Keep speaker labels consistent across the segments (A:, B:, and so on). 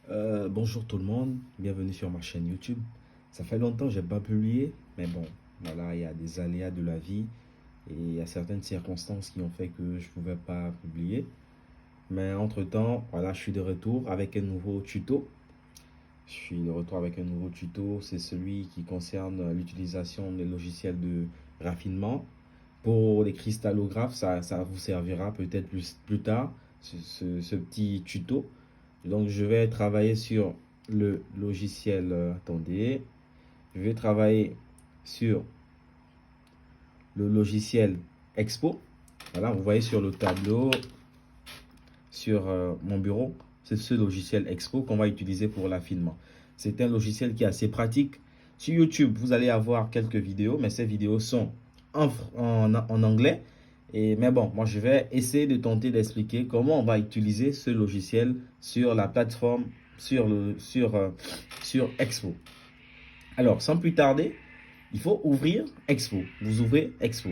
A: Bonjour tout le monde, bienvenue sur ma chaîne YouTube. Ça fait longtemps que je n'ai pas publié, mais bon, voilà, il y a des aléas de la vie et il y a certaines circonstances qui ont fait que je ne pouvais pas publier. Mais entre-temps, voilà, je suis de retour avec un nouveau tuto. C'est celui qui concerne l'utilisation des logiciels de raffinement. Pour les cristallographes, ça vous servira peut-être plus tard, ce petit tuto. Donc, je vais travailler sur le logiciel. Attendez. Je vais travailler sur le logiciel Expo. Voilà, vous voyez sur le tableau, sur mon bureau, c'est ce logiciel Expo qu'on va utiliser pour l'affinement. C'est un logiciel qui est assez pratique. Sur YouTube, vous allez avoir quelques vidéos, mais ces vidéos sont en anglais. Mais bon, moi je vais essayer de tenter d'expliquer comment on va utiliser ce logiciel sur la plateforme, sur Expo. Alors, sans plus tarder, il faut ouvrir Expo. Vous ouvrez Expo.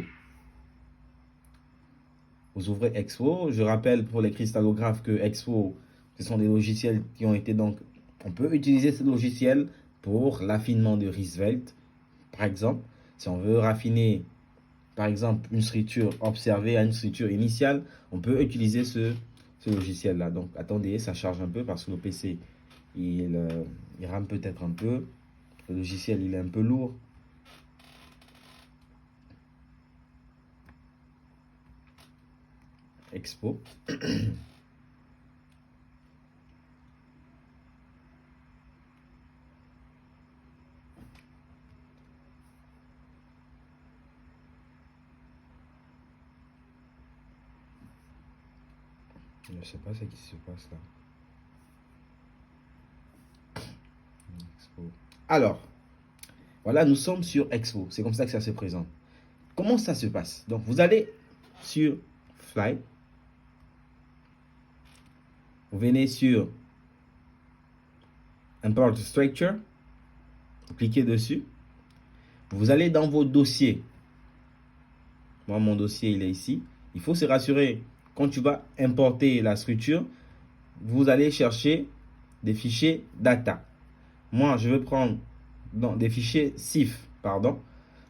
A: Vous ouvrez Expo. Je rappelle pour les cristallographes que Expo, ce sont des logiciels qui ont été donc... On peut utiliser ce logiciel pour l'affinement de Riesveld. Par exemple, si on veut raffiner, par exemple, une structure observée à une structure initiale, on peut utiliser ce logiciel-là. Donc, attendez, ça charge un peu parce que le PC, il rame peut-être un peu. Le logiciel, il est un peu lourd. Expo. Je ne sais pas ce qui se passe là. Expo. Alors, voilà, nous sommes sur Expo. C'est comme ça que ça se présente. Comment ça se passe? Donc, vous allez sur Fly. Vous venez sur Import Structure. Vous cliquez dessus. Vous allez dans vos dossiers. Moi, mon dossier, il est ici. Il faut se rassurer, quand tu vas importer la structure, vous allez chercher des fichiers data. Moi, je vais prendre des fichiers CIF, pardon.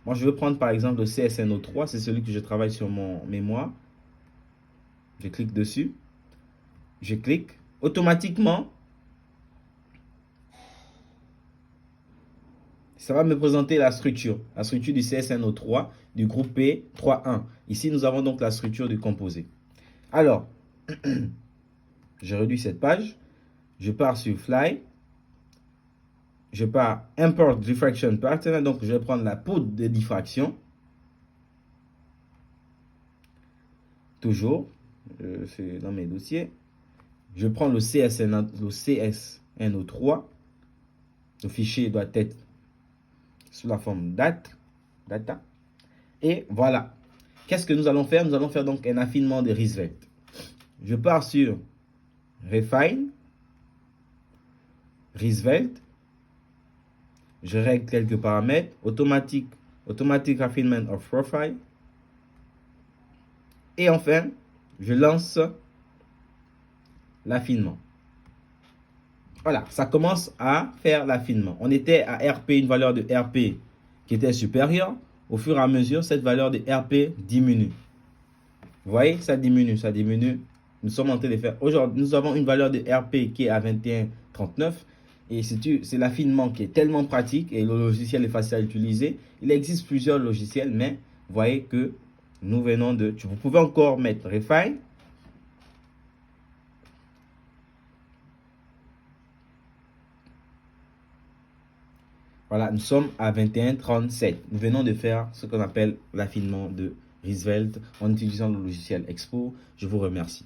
A: Moi, je vais prendre par exemple le CSNO3, c'est celui que je travaille sur mon mémoire. Je clique dessus. Je clique. Automatiquement, ça va me présenter la structure du CSNO3 du groupe P3.1. Ici, nous avons donc la structure du composé. Alors, je réduis cette page. Je pars sur Fly. Je pars Import Diffraction Pattern. Donc, je vais prendre la poudre de diffraction. Toujours, c'est dans mes dossiers. Je prends le CSNO3. Le fichier doit être sous la forme data. Et voilà. Qu'est-ce que nous allons faire? Nous allons faire donc un affinement de Riesveld. Je pars sur Refine. Riesveld. Je règle quelques paramètres. Automatic Refinement of Profile. Et enfin, je lance l'affinement. Voilà, ça commence à faire l'affinement. On était à RP, une valeur de RP qui était supérieure. Au fur et à mesure, cette valeur de RP diminue. Vous voyez, ça diminue, ça diminue. Nous sommes en train de faire... Aujourd'hui, nous avons une valeur de RP qui est à 21,39. Et c'est l'affinement qui est tellement pratique et le logiciel est facile à utiliser. Il existe plusieurs logiciels, mais vous voyez que nous venons de... Vous pouvez encore mettre Refine. Voilà, nous sommes à 21,37. Nous venons de faire ce qu'on appelle l'affinement de Riesveld en utilisant le logiciel Expo. Je vous remercie.